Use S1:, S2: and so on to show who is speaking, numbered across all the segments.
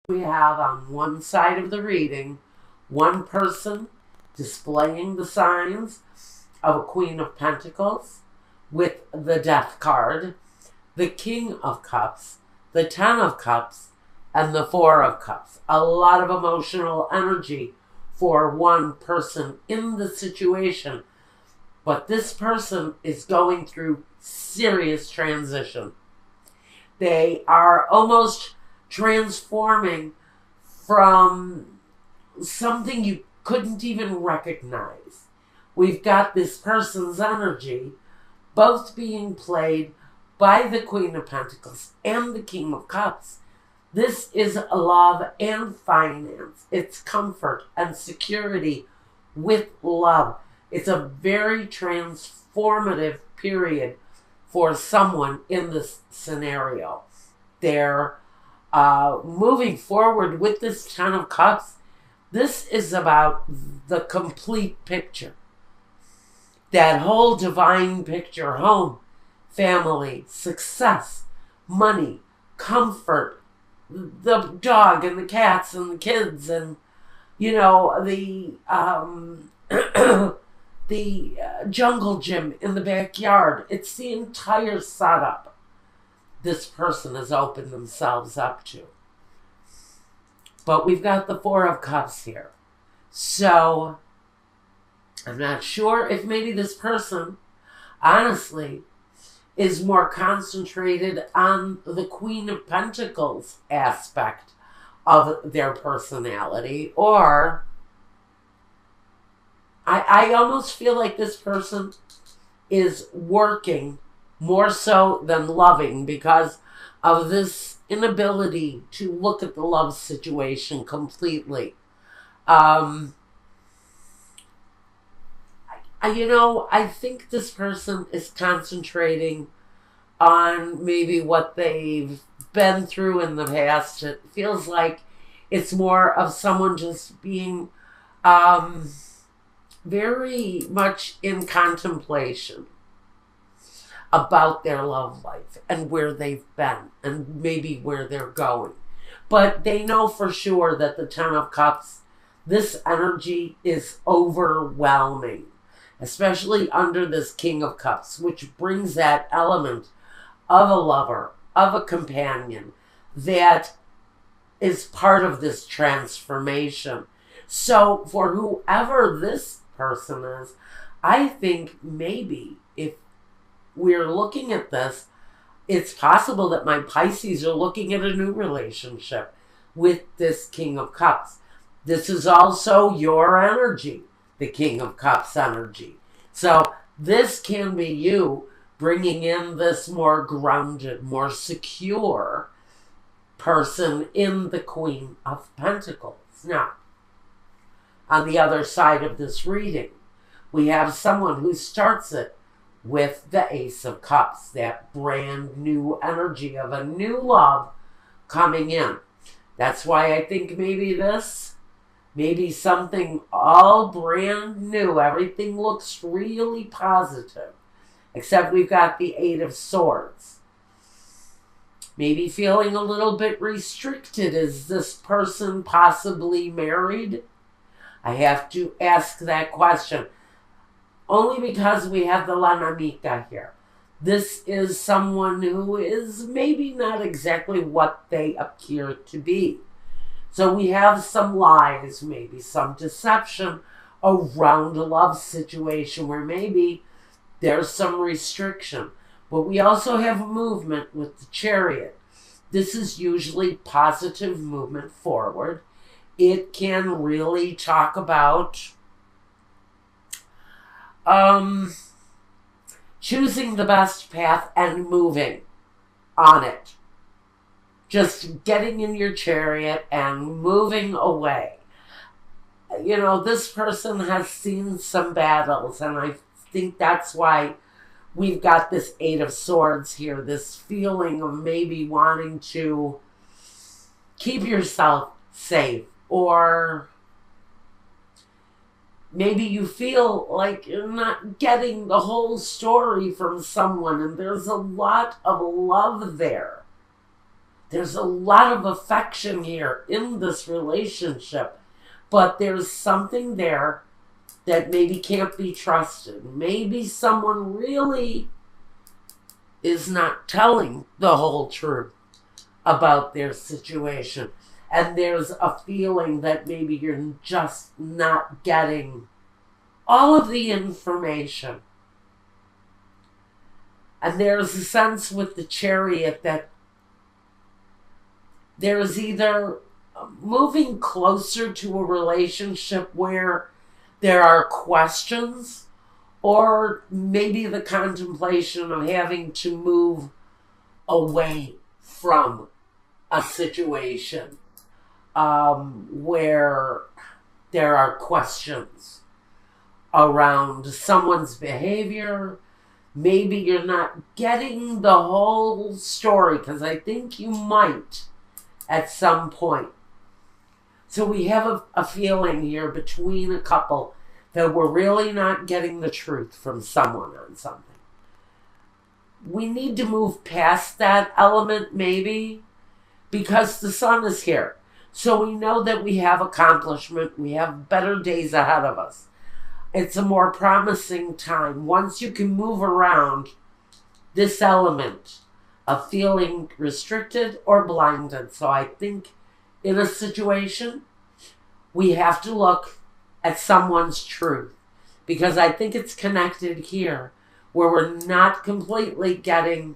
S1: We have on one side of the reading one person displaying the signs of a Queen of Pentacles with the Death card, the King of Cups, the Ten of Cups, and the Four of Cups. A lot of emotional energy for one person in the situation. But this person is going through serious transition. They are almost transforming from something you couldn't even recognize. We've got this person's energy both being played by the Queen of Pentacles and the King of Cups. This is love and finance. It's comfort and security with love. It's a very transformative period for someone in this scenario. They're moving forward with this Ten of Cups. This is about the complete picture. That whole divine picture: home, family, success, money, comfort, the dog and the cats and the kids, and the the jungle gym in the backyard. It's the entire setup this person has opened themselves up to. But we've got the Four of Cups here. So I'm not sure if maybe this person, honestly, is more concentrated on the Queen of Pentacles aspect of their personality, or I almost feel like this person is working more so than loving because of this inability to look at the love situation completely. I think this person is concentrating on maybe what they've been through in the past. It feels like it's more of someone just being very much in contemplation about their love life and where they've been and maybe where they're going. But they know for sure that the Ten of Cups, this energy is overwhelming, especially under this King of Cups, which brings that element of a lover, of a companion that is part of this transformation. So for whoever this person is, I think maybe if we're looking at this, it's possible that my Pisces are looking at a new relationship with this King of Cups. This is also your energy, the King of Cups energy. So this can be you bringing in this more grounded, more secure person in the Queen of Pentacles. Now, on the other side of this reading, we have someone who starts it with the Ace of Cups, that brand new energy of a new love coming in. That's why I think maybe something all brand new. Everything looks really positive, except we've got the Eight of Swords. Maybe feeling a little bit restricted. Is this person possibly married? I have to ask that question. Only because we have the La Namica here. This is someone who is maybe not exactly what they appear to be. So we have some lies, maybe some deception around a love situation where maybe there's some restriction. But we also have movement with the Chariot. This is usually positive movement forward. It can really talk about choosing the best path and moving on it. Just getting in your chariot and moving away. This person has seen some battles, and I think that's why we've got this Eight of Swords here, this feeling of maybe wanting to keep yourself safe, or maybe you feel like you're not getting the whole story from someone, and there's a lot of love there. There's a lot of affection here in this relationship, but there's something there that maybe can't be trusted. Maybe someone really is not telling the whole truth about their situation. And there's a feeling that maybe you're just not getting all of the information. And there's a sense with the Chariot that there's either moving closer to a relationship where there are questions, or maybe the contemplation of having to move away from a situation where there are questions around someone's behavior. Maybe you're not getting the whole story, because I think you might at some point. So we have a feeling here between a couple that we're really not getting the truth from someone on something. We need to move past that element, maybe, because the sun is here. So we know that we have accomplishment. We have better days ahead of us. It's a more promising time. Once you can move around this element of feeling restricted or blinded. So I think in a situation, we have to look at someone's truth, because I think it's connected here where we're not completely getting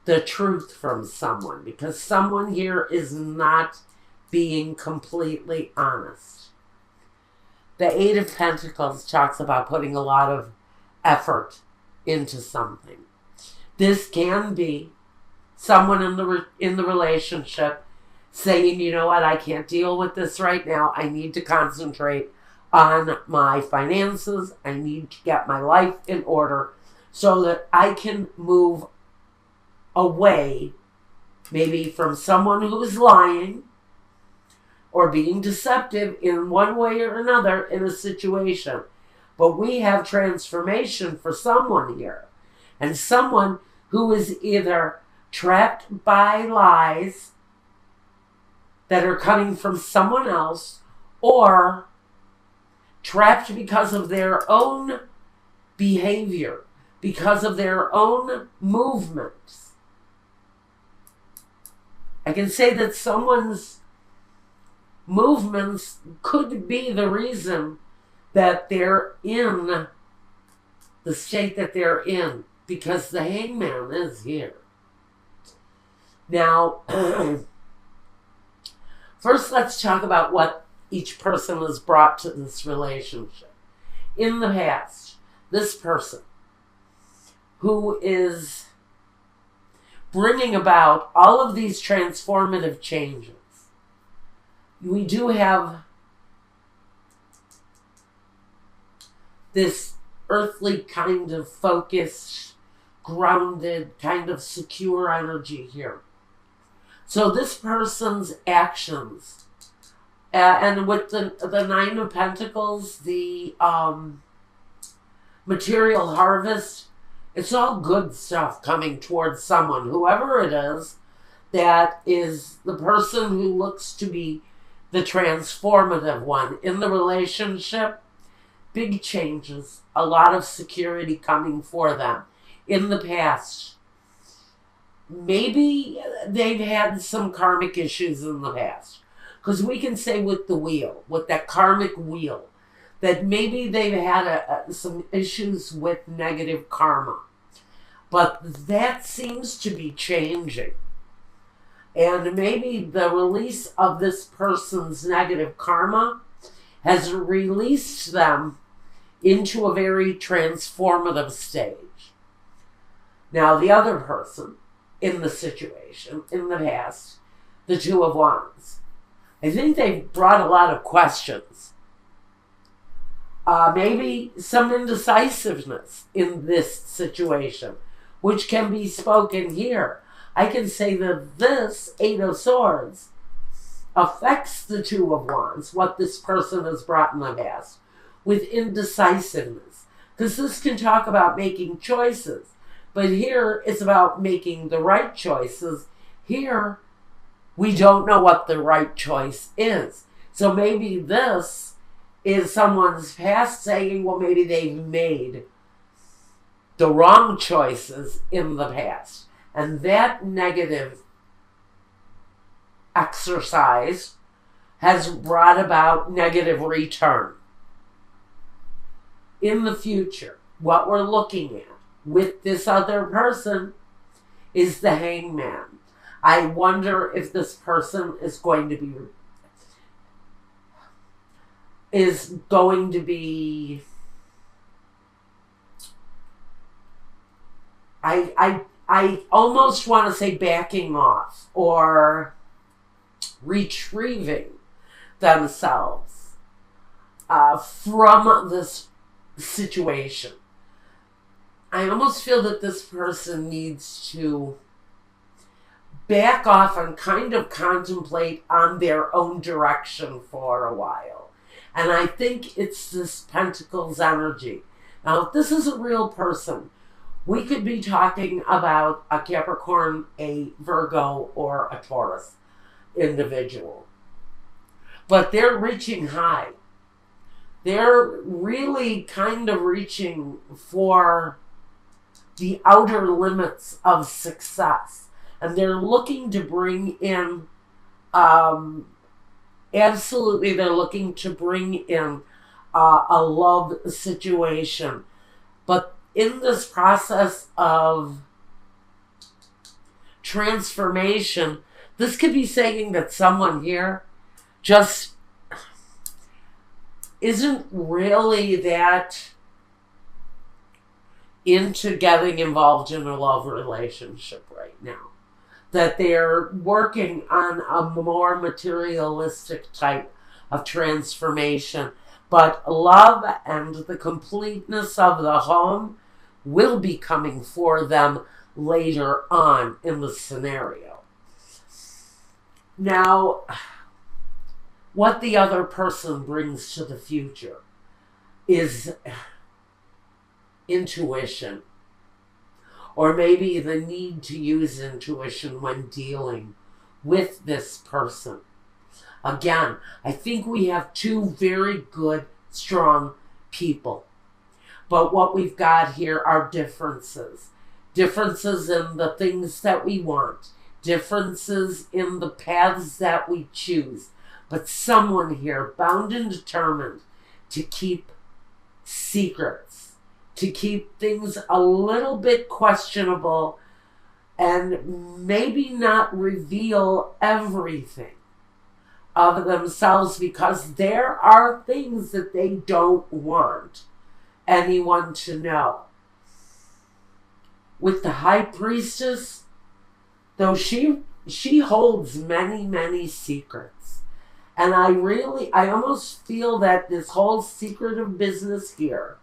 S1: the truth from someone, because someone here is not being completely honest. The Eight of Pentacles talks about putting a lot of effort into something. This can be someone in the relationship saying, you know what, I can't deal with this right now. I need to concentrate on my finances. I need to get my life in order so that I can move away, maybe from someone who's lying or being deceptive in one way or another in a situation. But we have transformation for someone here, and someone who is either trapped by lies that are coming from someone else, or trapped because of their own behavior, because of their own movements. I can say that someone's movements could be the reason that they're in the state that they're in, because the Hangman is here. Now, first let's talk about what each person has brought to this relationship. In the past, this person who is bringing about all of these transformative changes, we do have this earthly kind of focused, grounded, kind of secure energy here. So this person's actions, and with the Nine of Pentacles, the material harvest, it's all good stuff coming towards someone, whoever it is, that is the person who looks to be the transformative one in the relationship. Big changes, a lot of security coming for them. In the past, maybe they've had some karmic issues in the past, because we can say with the wheel, with that karmic wheel, that maybe they've had some issues with negative karma. But that seems to be changing. And maybe the release of this person's negative karma has released them into a very transformative stage. Now, the other person in the situation, in the past, the Two of Wands, I think they've brought a lot of questions. Maybe some indecisiveness in this situation, which can be spoken here. I can say that this Eight of Swords affects the Two of Wands, what this person has brought in the past, with indecisiveness. Because this can talk about making choices, but here it's about making the right choices Here, we don't know what the right choice is. So maybe this is someone's past saying, well, maybe they've made the wrong choices in the past. And that negative exercise has brought about negative return. In the future, what we're looking at with this other person is the Hangman. I wonder if this person is going to be I almost want to say backing off or retrieving themselves from this situation. I almost feel that this person needs to back off and kind of contemplate on their own direction for a while. And I think it's this Pentacles energy. Now, if this is a real person, we could be talking about a Capricorn, a Virgo, or a Taurus individual. But they're reaching high. They're really kind of reaching for the outer limits of success. And they're looking to bring in, absolutely, they're looking to bring in a love situation. But in this process of transformation, this could be saying that someone here just isn't really that into getting involved in a love relationship right now. That they're working on a more materialistic type of transformation. But love and the completeness of the home will be coming for them later on in the scenario. Now, what the other person brings to the future is intuition, or maybe the need to use intuition when dealing with this person. Again, I think we have two very good, strong people. But what we've got here are differences. Differences in the things that we want. Differences in the paths that we choose. But someone here bound and determined to keep secrets. To keep things a little bit questionable and maybe not reveal everything of themselves, because there are things that they don't want anyone to know. With the High Priestess, though she holds many, many secrets. And I almost feel that this whole secretive business here,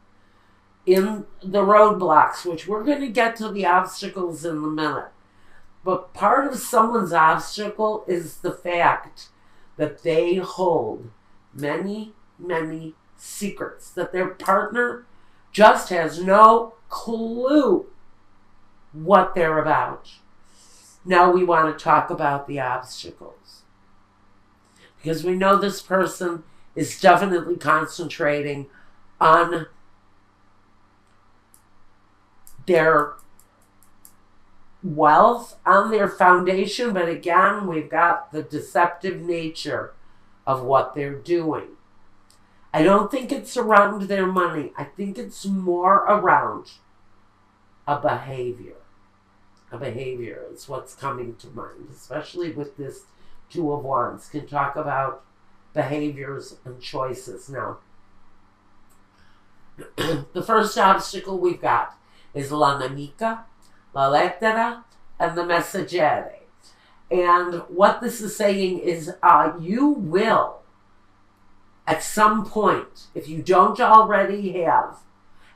S1: in the roadblocks, which we're going to get to the obstacles in a minute, but part of someone's obstacle is the fact that they hold many, many secrets, that their partner just has no clue what they're about. Now we want to talk about the obstacles, because we know this person is definitely concentrating on their wealth, on their foundation, but again, we've got the deceptive nature of what they're doing. I don't think it's around their money. I think it's more around a behavior. A behavior is what's coming to mind, especially with this Two of Wands. Can talk about behaviors and choices now. The first obstacle we've got is la nemica, la lettera, and the messaggere. And what this is saying is you will, at some point, if you don't already have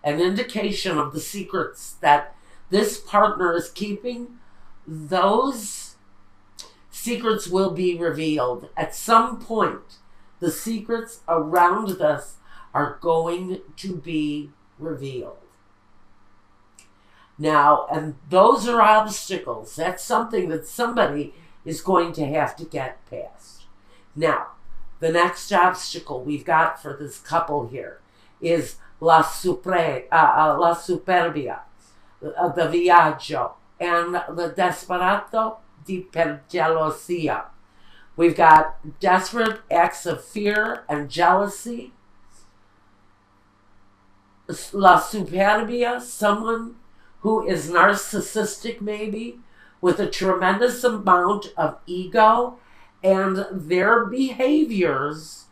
S1: an indication of the secrets that this partner is keeping, those secrets will be revealed. At some point, the secrets around this are going to be revealed. Now, and those are obstacles. That's something that somebody is going to have to get past. Now, the next obstacle we've got for this couple here is la superbia, the viaggio, and the desperado di per gelosia. We've got desperate acts of fear and jealousy. La superbia, someone who is narcissistic maybe, with a tremendous amount of ego, and their behaviors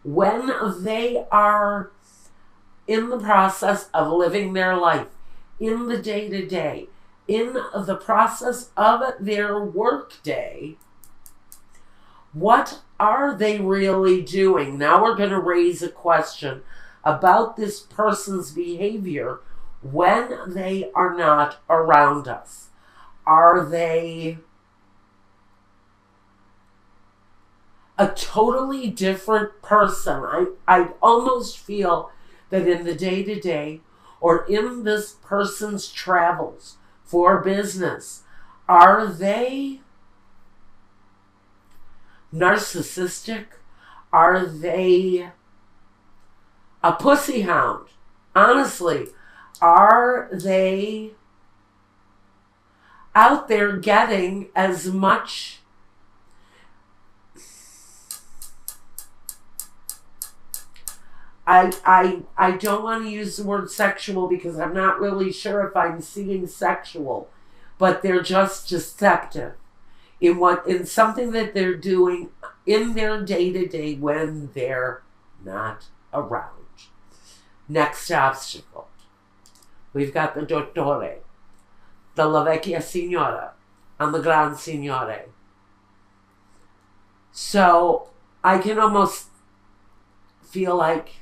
S1: when they are in the process of living their life, in the day-to-day, in the process of their workday, what are they really doing? Now we're going to raise a question about this person's behavior when they are not around us. Are they a totally different person? I almost feel that in the day-to-day or in this person's travels for business, are they narcissistic? Are they a pussy hound? Honestly, are they out there getting as much I don't want to use the word sexual because I'm not really sure if I'm seeing sexual, but they're just deceptive in something that they're doing in their day-to-day when they're not around. Next obstacle. We've got the dottore, the la vecchia signora, and the gran signore. So I can almost feel like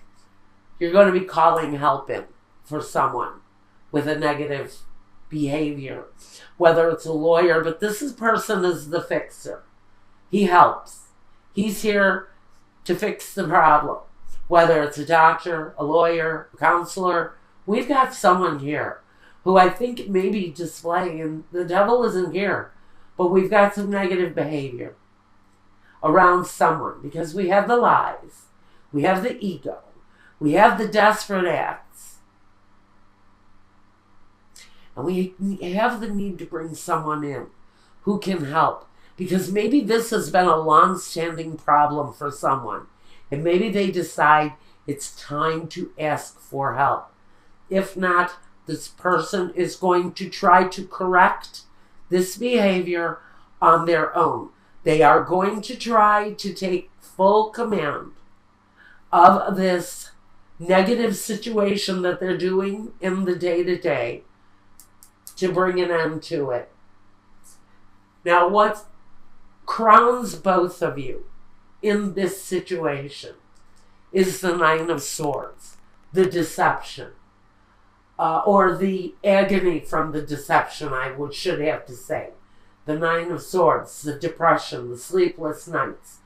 S1: you're going to be calling help in for someone with a negative behavior, whether it's a lawyer, but this person is the fixer. He helps. He's here to fix the problem, whether it's a doctor, a lawyer, a counselor. We've got someone here who I think may be displaying, and the devil isn't here, but we've got some negative behavior around someone because we have the lies, we have the ego, we have the desperate acts, and we have the need to bring someone in who can help, because maybe this has been a long-standing problem for someone, and maybe they decide it's time to ask for help. If not, this person is going to try to correct this behavior on their own. They are going to try to take full command of this negative situation that they're doing in the day-to-day to bring an end to it. Now, what crowns both of you in this situation is the Nine of Swords, the deception, or the agony from the deception, should have to say. The Nine of Swords, the depression, the sleepless nights,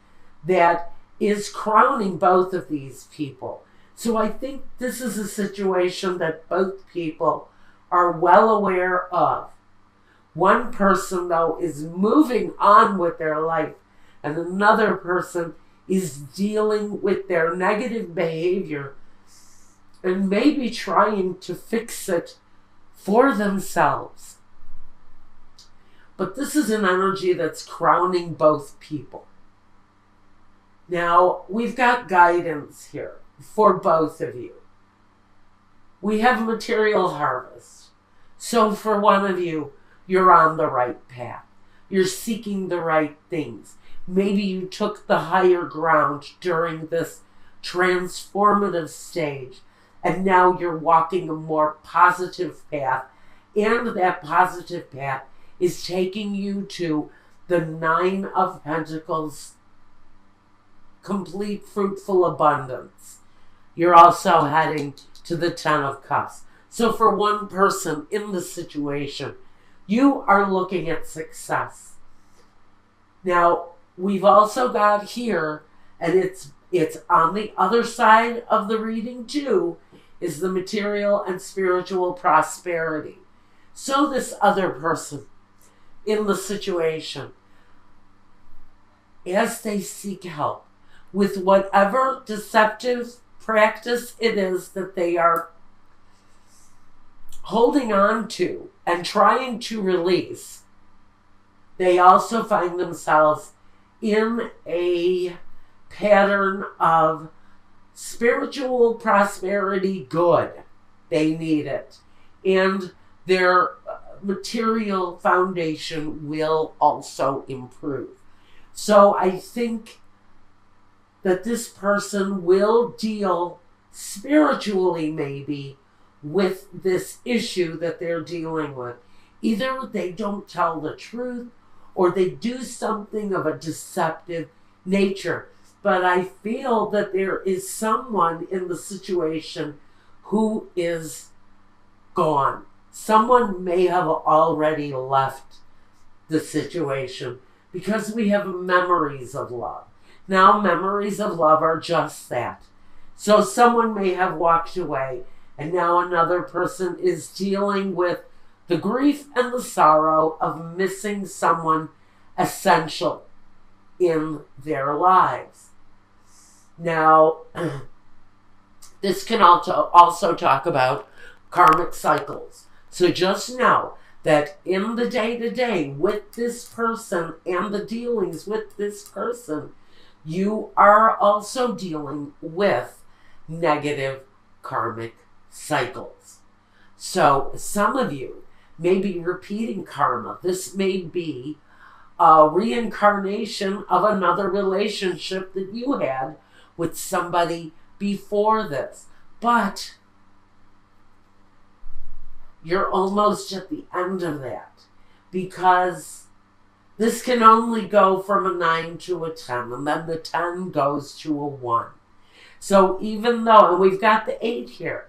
S1: that is crowning both of these people. So I think this is a situation that both people are well aware of. One person, though, is moving on with their life, and another person is dealing with their negative behavior and maybe trying to fix it for themselves. But this is an energy that's crowning both people. Now, we've got guidance here for both of you. We have material harvest. So for one of you, you're on the right path. You're seeking the right things. Maybe you took the higher ground during this transformative stage, and now you're walking a more positive path, and that positive path is taking you to the Nine of Pentacles, complete fruitful abundance. You're also heading to the Ten of Cups. So for one person in the situation, you are looking at success. Now, we've also got here, and it's on the other side of the reading too, is the material and spiritual prosperity. So this other person in the situation, as they seek help with whatever deceptive practice it is that they are holding on to and trying to release, they also find themselves in a pattern of spiritual prosperity good. They need it. And their material foundation will also improve. So I think that this person will deal spiritually maybe with this issue that they're dealing with. Either they don't tell the truth or they do something of a deceptive nature. But I feel that there is someone in the situation who is gone. Someone may have already left the situation because we have memories of love. Now, memories of love are just that. So someone may have walked away, and now another person is dealing with the grief and the sorrow of missing someone essential in their lives. Now, this can also talk about karmic cycles. So just know that in the day-to-day with this person and the dealings with this person, you are also dealing with negative karmic cycles. So some of you may be repeating karma. This may be a reincarnation of another relationship that you had with somebody before this. But you're almost at the end of that, because this can only go from a 9 to a 10, and then the 10 goes to a 1. So even though, and we've got the 8 here,